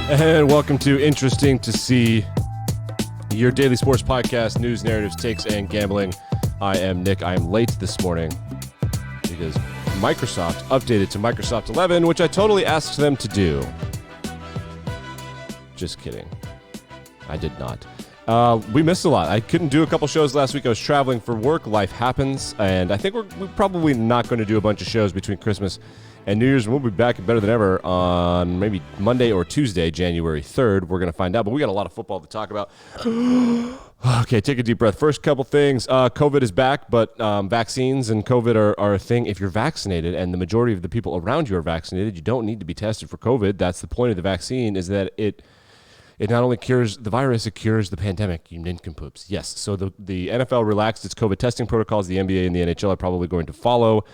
And welcome to Interesting to See, your daily sports podcast, news, narratives, takes, and gambling. I am Nick. I am late this morning because Microsoft updated to Microsoft 11, which I totally asked them to do. Just kidding. I did not. We missed a lot. I couldn't do a couple shows last week. I was traveling for work. Life happens. And I think we're probably not going to do a bunch of shows between Christmas and New Year's. We'll be back better than ever on maybe Monday or Tuesday, January 3rd. We're going to find out. But we got a lot of football to talk about. Okay, take a deep breath. First couple things. COVID is back, but vaccines and COVID are a thing. If you're vaccinated and the majority of the people around you are vaccinated, you don't need to be tested for COVID. That's the point of the vaccine, is that it not only cures the virus, it cures the pandemic, you nincompoops. Yes, so the NFL relaxed its COVID testing protocols. The NBA and the NHL are probably going to follow.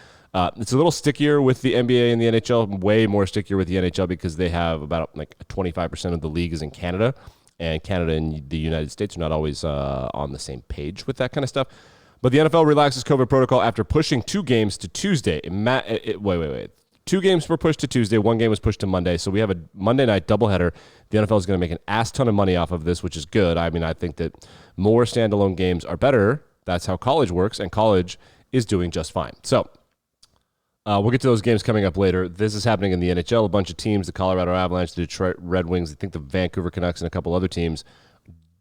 It's a little stickier with the NBA and the NHL, way more stickier with the NHL because they have about like 25% of the league is in Canada, and Canada and the United States are not always on the same page with that kind of stuff. But the NFL relaxes COVID protocol after pushing 2 games to Tuesday. Wait. 2 games were pushed to Tuesday. 1 game was pushed to Monday. So we have a Monday night doubleheader. The NFL is going to make an ass ton of money off of this, which is good. I mean, I think that more standalone games are better. That's how college works, and college is doing just fine. So we'll get to those games coming up later. This is happening in the NHL. A bunch of teams, the Colorado Avalanche, the Detroit Red Wings, I think the Vancouver Canucks, and a couple other teams,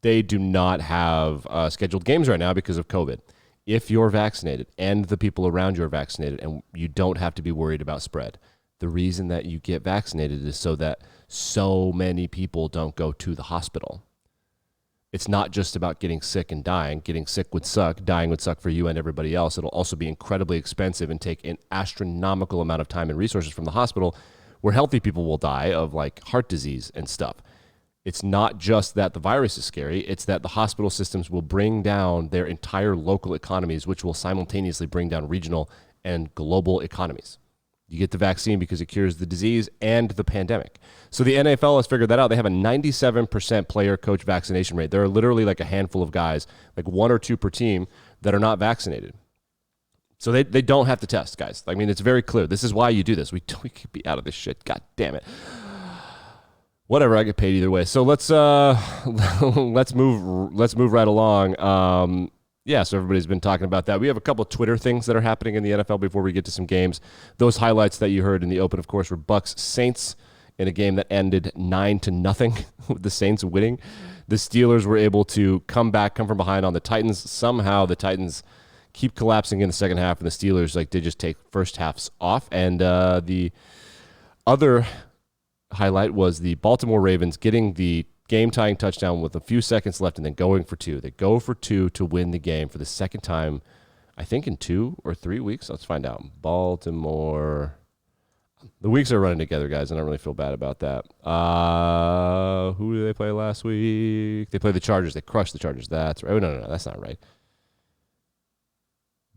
they do not have scheduled games right now because of COVID. If you're vaccinated and the people around you are vaccinated, and you don't have to be worried about spread, the reason that you get vaccinated is so that so many people don't go to the hospital. It's not just about getting sick and dying. Getting sick would suck. Dying would suck for you and everybody else. It'll also be incredibly expensive and take an astronomical amount of time and resources from the hospital, where healthy people will die of like heart disease and stuff. It's not just that the virus is scary. It's that the hospital systems will bring down their entire local economies, which will simultaneously bring down regional and global economies. You get the vaccine because it cures the disease and the pandemic. So the NFL has figured that out. They have a 97% player coach vaccination rate. There are literally like a handful of guys, like 1 or 2 per team, that are not vaccinated. So they don't have to test, guys. I mean, it's very clear. This is why you do this. We could be out of this shit. God damn it. Whatever, I get paid either way. So let's move right along. So everybody's been talking about that. We have a couple of Twitter things that are happening in the NFL before we get to some games. Those highlights that you heard in the open, of course, were Bucs Saints in a game that ended 9-0 with the Saints winning. The Steelers were able to come from behind on the Titans. Somehow the Titans keep collapsing in the second half, and the Steelers, they just take first halves off. And the other highlight was the Baltimore Ravens getting the game-tying touchdown with a few seconds left and then going for 2. They go for 2 to win the game for the second time, I think in 2 or 3 weeks. Let's find out. Baltimore. The weeks are running together, guys. I don't really feel bad about that. Who did they play last week? They played the Chargers. They crushed the Chargers. That's right. Oh, no, that's not right.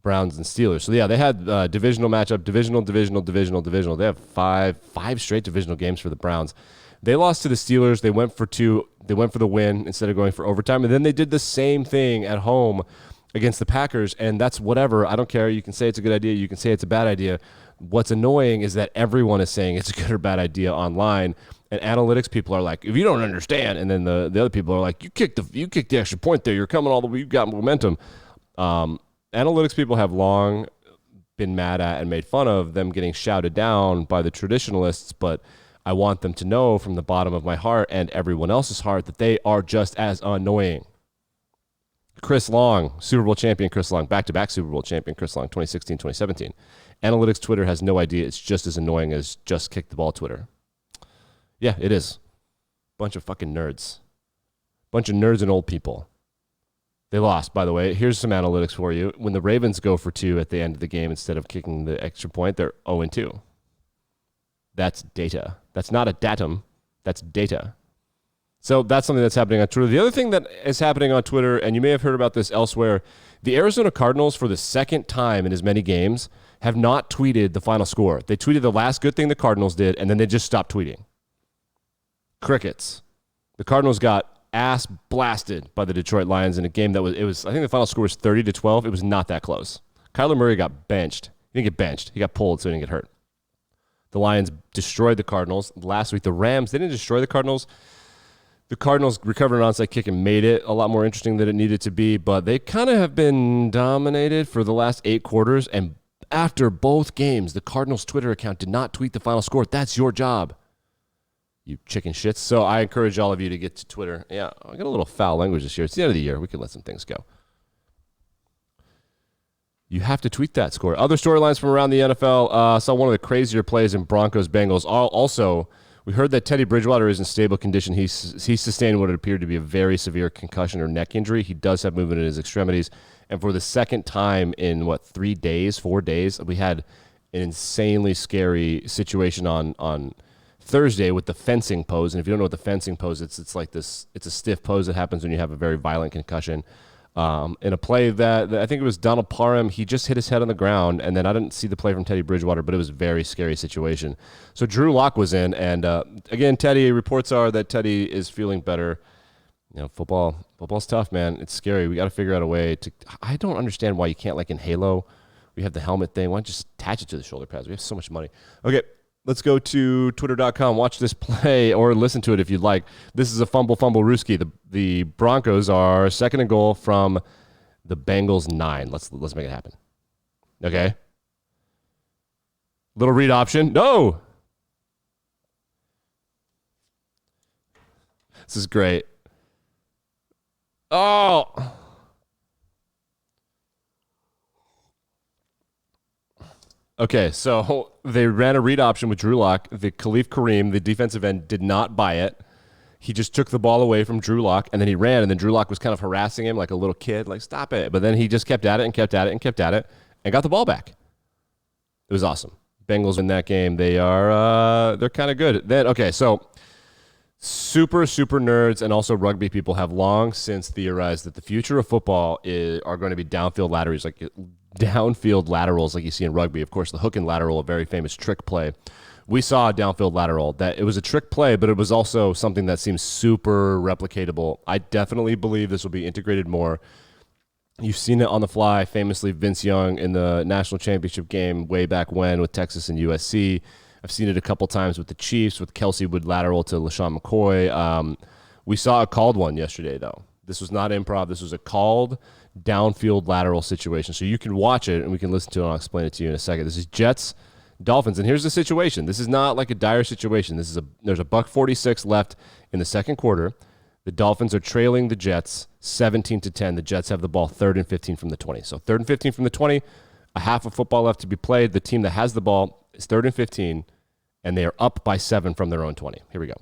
Browns and Steelers. So, yeah, they had divisional matchup, divisional. They have five straight divisional games for the Browns. They lost to the Steelers. They went for 2. They went for the win instead of going for overtime. And then they did the same thing at home against the Packers, and that's whatever. I don't care. You can say it's a good idea. You can say it's a bad idea. What's annoying is that everyone is saying it's a good or bad idea online, and analytics people are like, if you don't understand, and then the other people are like, you kicked the extra point there. You're coming all the way. You've got momentum. Analytics people have long been mad at and made fun of them getting shouted down by the traditionalists, but I want them to know from the bottom of my heart and everyone else's heart that they are just as annoying. Chris Long, Super Bowl champion Chris Long, back-to-back Super Bowl champion Chris Long, 2016, 2017. Analytics Twitter has no idea. It's just as annoying as just kick the ball Twitter. Yeah, it is. Bunch of fucking nerds. Bunch of nerds and old people. They lost, by the way. Here's some analytics for you. When the Ravens go for 2 at the end of the game instead of kicking the extra point, they're 0-2. That's data. That's not a datum. That's data. So that's something that's happening on Twitter. The other thing that is happening on Twitter, and you may have heard about this elsewhere, the Arizona Cardinals, for the second time in as many games, have not tweeted the final score. They tweeted the last good thing the Cardinals did, and then they just stopped tweeting. Crickets. The Cardinals got ass blasted by the Detroit Lions in a game that was I think the final score was 30-12. It was not that close. Kyler Murray got benched. He didn't get benched. He got pulled, so he didn't get hurt. The Lions destroyed the Cardinals. Last week, the Rams, they didn't destroy the Cardinals. The Cardinals recovered an onside kick and made it a lot more interesting than it needed to be, but they kind of have been dominated for the last 8 quarters, and after both games, the Cardinals Twitter account did not tweet the final score. That's your job, you chicken shits. So I encourage all of you to get to Twitter. Yeah, I got a little foul language this year. It's the end of the year. We can let some things go. You have to tweet that score. Other storylines from around the NFL. Saw one of the crazier plays in Broncos-Bengals. Also, we heard that Teddy Bridgewater is in stable condition. He sustained what appeared to be a very severe concussion or neck injury. He does have movement in his extremities. And for the second time in, 4 days, we had an insanely scary situation on Thursday with the fencing pose. And if you don't know what the fencing pose is, it's like this. It's a stiff pose that happens when you have a very violent concussion. In a play that I think it was Donald Parham, he just hit his head on the ground, and then I didn't see the play from Teddy Bridgewater, but it was a very scary situation. So Drew Lock was in, and again, reports are that Teddy is feeling better. You know, football's tough, man. It's scary. We got to figure out a way to. I don't understand why you can't, like in Halo, we have the helmet thing. Why don't you just attach it to the shoulder pads? We have so much money. Okay. Let's go to twitter.com, watch this play, or listen to it if you'd like. This is a fumble Rooski. The Broncos are 2nd and goal from the Bengals 9. Let's make it happen. Okay. Little read option. No. This is great. Oh. Okay, so they ran a read option with Drew Lock. The Khalif Kareem, the defensive end, did not buy it. He just took the ball away from Drew Lock, and then he ran, and then Drew Lock was kind of harassing him like a little kid, like, stop it. But then he just kept at it and kept at it and kept at it and got the ball back. It was awesome. Bengals in that game. They're kind of good. Then, okay, so super nerds and also rugby people have long since theorized that the future of football are going to be downfield laterals like you see in rugby. Of course, the hook and lateral, a very famous trick play. We saw a downfield lateral that it was a trick play, but it was also something that seems super replicatable. I definitely believe this will be integrated more. You've seen it on the fly, famously Vince Young in the national championship game way back when with Texas and USC. I've seen it a couple times with the Chiefs, with Kelsey Wood lateral to LaShawn McCoy. We saw a called one yesterday, though. This was not improv. This was a called downfield lateral situation. So you can watch it, and we can listen to it, and I'll explain it to you in a second. This is Jets, Dolphins, and here's the situation. This is not like a dire situation. There's a $1:46 left in the second quarter. The Dolphins are trailing the Jets 17-10. The Jets have the ball 3rd and 15 from the 20. So 3rd and 15 from the 20, a half of football left to be played. The team that has the ball is 3rd and 15, and they are up by 7 from their own 20. Here we go.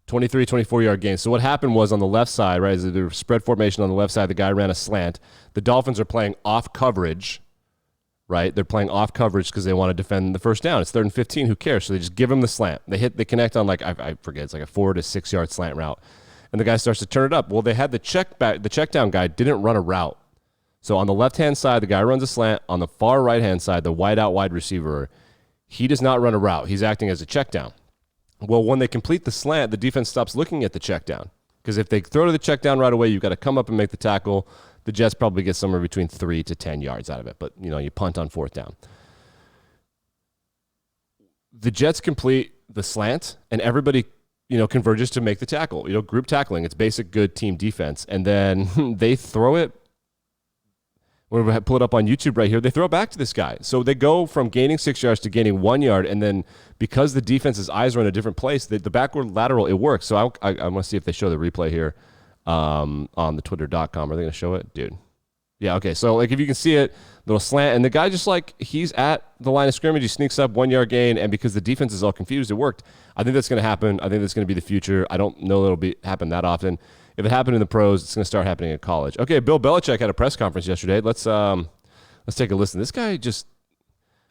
$23, 24-yard gain. So what happened was on the left side, right, is the spread formation on the left side, the guy ran a slant. The Dolphins are playing off coverage, right? They're playing off coverage because they want to defend the first down. It's 3rd and 15. Who cares? So they just give them the slant. They connect on I forget, it's like a 4 to 6 yard slant route. And the guy starts to turn it up. Well, they had the check down guy didn't run a route. So on the left-hand side, the guy runs a slant. On the far right-hand side, the wide receiver, he does not run a route. He's acting as a check down. Well, when they complete the slant, the defense stops looking at the check down. Because if they throw to the check down right away, you've got to come up and make the tackle. The Jets probably get somewhere between 3 to 10 yards out of it. But, you punt on 4th down. The Jets complete the slant, and everybody, converges to make the tackle. Group tackling. It's basic good team defense. And then they throw it. We're going to pull it up on YouTube right here. They throw it back to this guy. So they go from gaining 6 yards to gaining 1 yard, and then because the defense's eyes are in a different place, the backward lateral, it works. So I want to see if they show the replay here on the twitter.com. Are they going to show it? Dude. Yeah, okay. So, if you can see it, little slant, and the guy just, he's at the line of scrimmage. He sneaks up 1 yard gain, and because the defense is all confused, it worked. I think that's going to happen. I think that's going to be the future. I don't know that it'll happen that often. If it happened in the pros, it's going to start happening in college. Okay, Bill Belichick had a press conference yesterday. Let's take a listen. This guy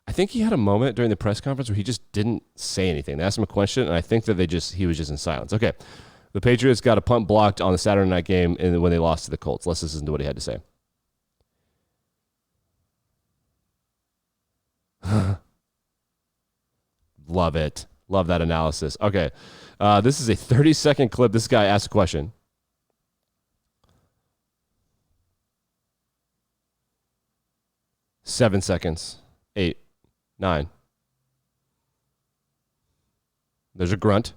I think he had a moment during the press conference where he just didn't say anything. They asked him a question, and I think that he was just in silence. Okay, the Patriots got a punt blocked on the Saturday night game when they lost to the Colts. Let's listen to what he had to say. Love it. Love that analysis. Okay. This is a 30-second clip. This guy asked a question. Seven seconds. 8, 9. There's a grunt.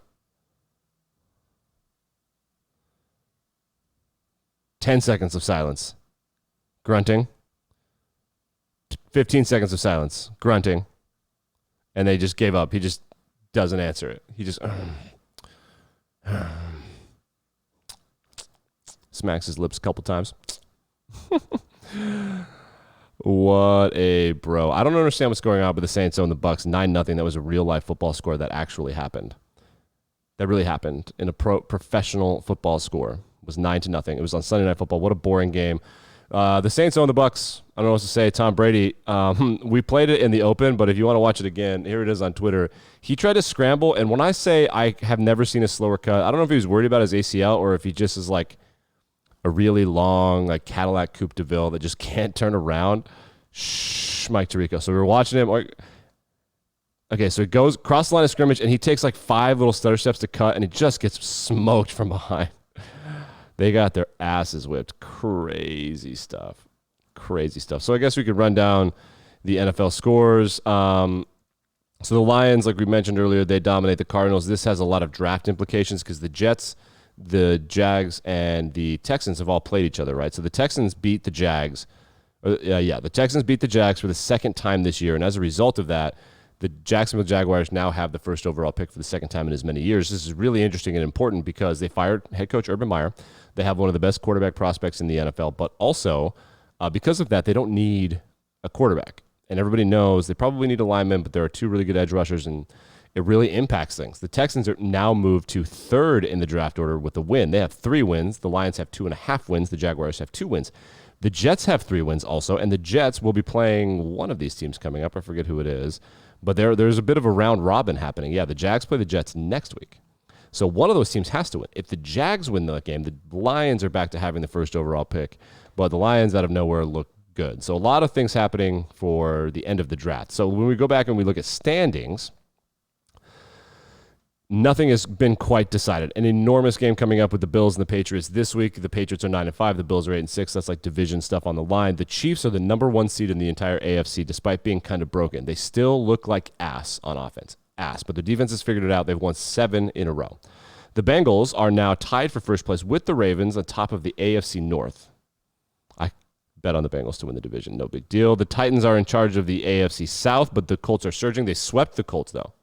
10 seconds of silence. Grunting. 15 seconds of silence. Grunting. And they just gave up. He just doesn't answer it. He just smacks his lips a couple times. What a bro. I don't understand what's going on with the Saints and the Bucs. 9-0. That was a real-life football score that actually happened. That really happened in a professional football score. It was 9-0. It was on Sunday Night Football. What a boring game. The Saints own the Bucs. I don't know what to say. Tom Brady. We played it in the open, but if you want to watch it again, here it is on Twitter. He tried to scramble, and when I say I have never seen a slower cut, I don't know if he was worried about his ACL or if he just is like a really long like Cadillac Coupe de Ville that just can't turn around. Shh, Mike Tirico. So we were watching him. Okay, so he goes across the line of scrimmage, and he takes like 5 little stutter steps to cut, and he just gets smoked from behind. They got their asses whipped. Crazy stuff. Crazy stuff. So I guess we could run down the NFL scores. So the Lions, like we mentioned earlier, they dominate the Cardinals. This has a lot of draft implications because the Jets, the Jags, and the Texans have all played each other, right? So the Texans beat the Jags. The Texans beat the Jags for the second time this year, and as a result of that, the Jacksonville Jaguars now have the first overall pick for the second time in as many years. This is really interesting and important because they fired head coach Urban Meyer. They have one of the best quarterback prospects in the NFL, but also because of that, they don't need a quarterback. And everybody knows they probably need a lineman, but there are 2 really good edge rushers, and it really impacts things. The Texans are now moved to 3rd in the draft order with a win. They have 3 wins. The Lions have 2.5 wins. The Jaguars have 2 wins. The Jets have 3 wins also, and the Jets will be playing one of these teams coming up. I forget who it is. But there's a bit of a round robin happening. Yeah, the Jags play the Jets next week. So one of those teams has to win. If the Jags win the game, the Lions are back to having the first overall pick. But the Lions out of nowhere look good. So a lot of things happening for the end of the draft. So when we go back and we look at standings, nothing has been quite decided. An enormous game coming up with the Bills and the Patriots this week. The Patriots are 9-5. The Bills are 8-6. That's like division stuff on the line. The Chiefs are the number 1 seed in the entire AFC, despite being kind of broken. They still look like ass on offense. Ass. But their defense has figured it out. They've won 7 in a row. The Bengals are now tied for first place with the Ravens on top of the AFC North. I bet on the Bengals to win the division. No big deal. The Titans are in charge of the AFC South, but the Colts are surging. They swept the Colts, though.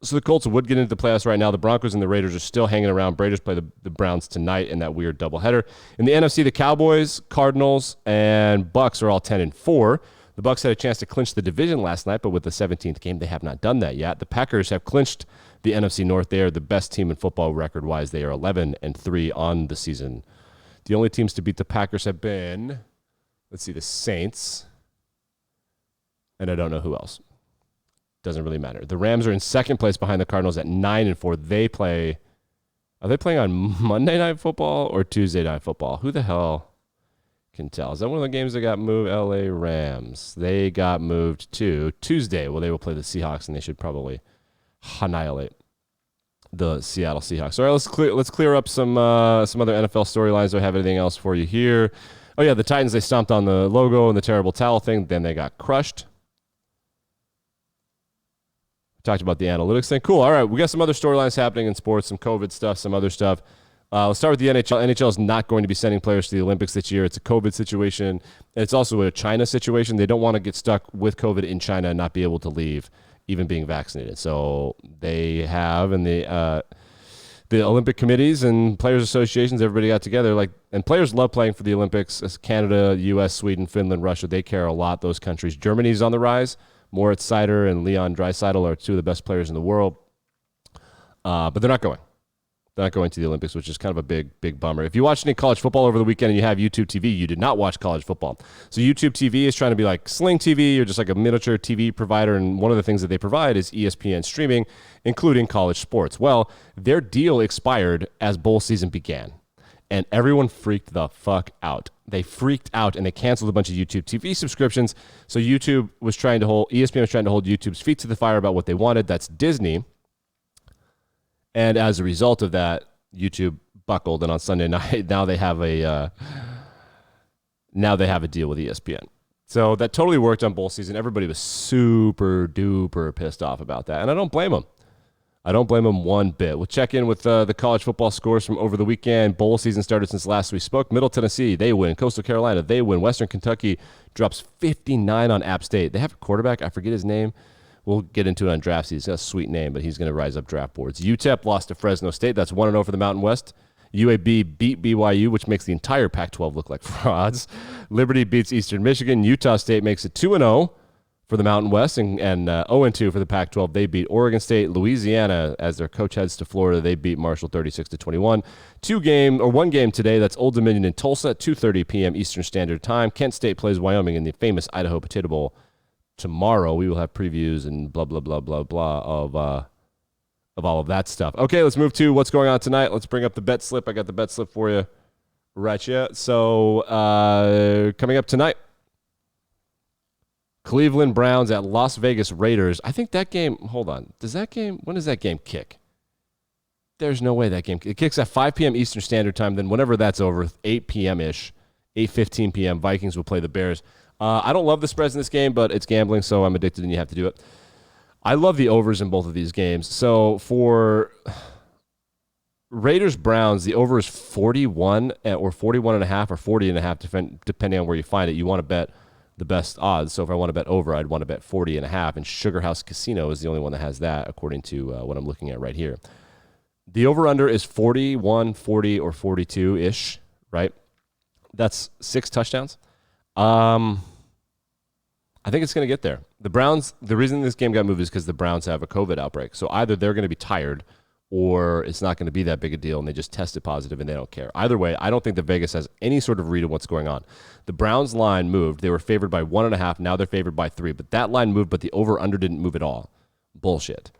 So the Colts would get into the playoffs right now. The Broncos and the Raiders are still hanging around. Raiders play the Browns tonight in that weird doubleheader. In the NFC, the Cowboys, Cardinals, and Bucs are all 10-4. The Bucs had a chance to clinch the division last night, but with the 17th game, they have not done that yet. The Packers have clinched the NFC North. They are the best team in football record-wise. They are 11-3 on the season. The only teams to beat the Packers have been, let's see, the Saints, and I don't know who else. Doesn't really matter. The Rams are in second place behind the Cardinals at 9-4. Are they playing on Monday Night Football or Tuesday Night Football? Who the hell can tell? Is that one of the games that got moved? LA Rams. They got moved to Tuesday. Well, they will play the Seahawks, and they should probably annihilate the Seattle Seahawks. All right, let's clear up some other NFL storylines. Do I have anything else for you here? Oh yeah, the Titans, they stomped on the logo and the terrible towel thing. Then they got crushed. Talked about the analytics thing. Cool. All right. We got some other storylines happening in sports, some COVID stuff, some other stuff. Let's start with the NHL. NHL is not going to be sending players to the Olympics this year. It's a COVID situation. And it's also a China situation. They don't want to get stuck with COVID in China and not be able to leave, even being vaccinated. So they have, and the Olympic committees and players associations, everybody got together. And players love playing for the Olympics. As Canada, U.S., Sweden, Finland, Russia, they care a lot, those countries. Germany's on the rise. Moritz Seider and Leon Draisaitl are 2 of the best players in the world. But they're not going. They're not going to the Olympics, which is kind of a big bummer. If you watched any college football over the weekend and you have YouTube TV, you did not watch college football. So YouTube TV is trying to be like Sling TV or just like a miniature TV provider, and one of the things that they provide is ESPN streaming, including college sports. Well, their deal expired as bowl season began. and everyone freaked the fuck out. They freaked out, and they canceled a bunch of YouTube TV subscriptions. So ESPN was trying to hold YouTube's feet to the fire about what they wanted. That's Disney. And as a result of that, YouTube buckled, and on Sunday night, now they have a deal with ESPN. So that totally worked on bowl season. Everybody was super duper pissed off about that, and I don't blame them. I don't blame them one bit. We'll check in with the college football scores from over the weekend. Bowl season started since last we spoke. Middle Tennessee, they win. Coastal Carolina, they win. Western Kentucky drops 59 on App State. They have a quarterback. I forget his name. We'll get into it on draft season. He's got a sweet name, but he's going to rise up draft boards. UTEP lost to Fresno State. That's 1-0 for the Mountain West. UAB beat BYU, which makes the entire Pac-12 look like frauds. Liberty beats Eastern Michigan. Utah State makes it 2-0 for the Mountain West and 0-2 for the Pac-12. They beat Oregon State. Louisiana, as their coach heads to Florida, they beat Marshall 36-21. One game today. That's Old Dominion in Tulsa at 2:30 p.m. Eastern Standard Time. Kent State plays Wyoming in the famous Idaho Potato Bowl. Tomorrow we will have previews and blah, blah, blah, blah, blah of all of that stuff. Okay, let's move to what's going on tonight. Let's bring up the bet slip. I got the bet slip for you right here. So coming up tonight, Cleveland Browns at Las Vegas Raiders. I think that game, hold on. When does that game kick? There's no way that game, it kicks at 5 p.m. Eastern Standard Time. Then whenever that's over, 8 p.m.-ish, 8:15 p.m., Vikings will play the Bears. I don't love the spreads in this game, but it's gambling, so I'm addicted and you have to do it. I love the overs in both of these games. So for Raiders-Browns, the over is 41 or 41.5 or 40.5, depending on where you find it. You want to bet the best odds. So if I want to bet over, I'd want to bet 40.5, and Sugar House Casino is the only one that has that, according to what I'm looking at right here. The over-under is 41, 40, or 42-ish, right? That's 6 touchdowns. I think it's going to get there. The Browns, the reason this game got moved is because the Browns have a COVID outbreak. So either they're going to be tired or it's not going to be that big a deal and they just tested positive and they don't care. Either way, I don't think that Vegas has any sort of read of what's going on. The Browns line moved. They were favored by 1.5. Now they're favored by 3. But that line moved, but the over-under didn't move at all. Bullshit.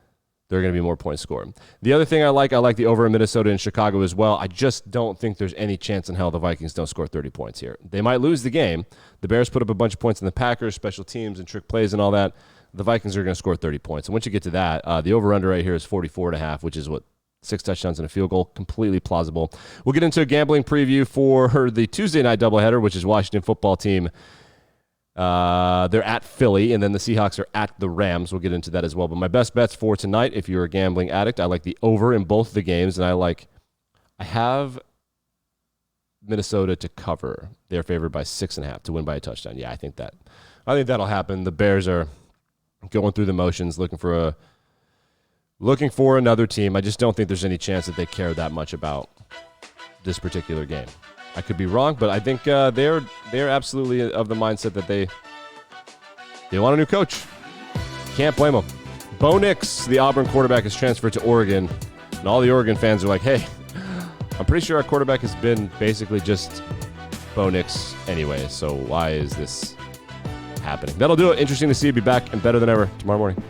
There are going to be more points scored. The other thing I like the over in Minnesota and Chicago as well. I just don't think there's any chance in hell the Vikings don't score 30 points here. They might lose the game. The Bears put up a bunch of points in the Packers, special teams and trick plays and all that. The Vikings are going to score 30 points. And once you get to that, the over-under right here is 44.5, which is 6 touchdowns and a field goal. Completely plausible. We'll get into a gambling preview for the Tuesday night doubleheader, which is Washington football team. They're at Philly, and then the Seahawks are at the Rams. We'll get into that as well. But my best bets for tonight, if you're a gambling addict, I like the over in both the games, and I have Minnesota to cover. They're favored by 6.5 to win by a touchdown. Yeah, I think that'll happen. The Bears are going through the motions, looking for another team. I just don't think there's any chance that they care that much about this particular game. I could be wrong, but I think they're absolutely of the mindset that they want a new coach. Can't blame them. Bo Nix, the Auburn quarterback, has transferred to Oregon, and all the Oregon fans are like, hey, I'm pretty sure our quarterback has been basically just Bo Nix anyway, so why is this happening? That'll do it. Interesting to see you be back and better than ever tomorrow morning.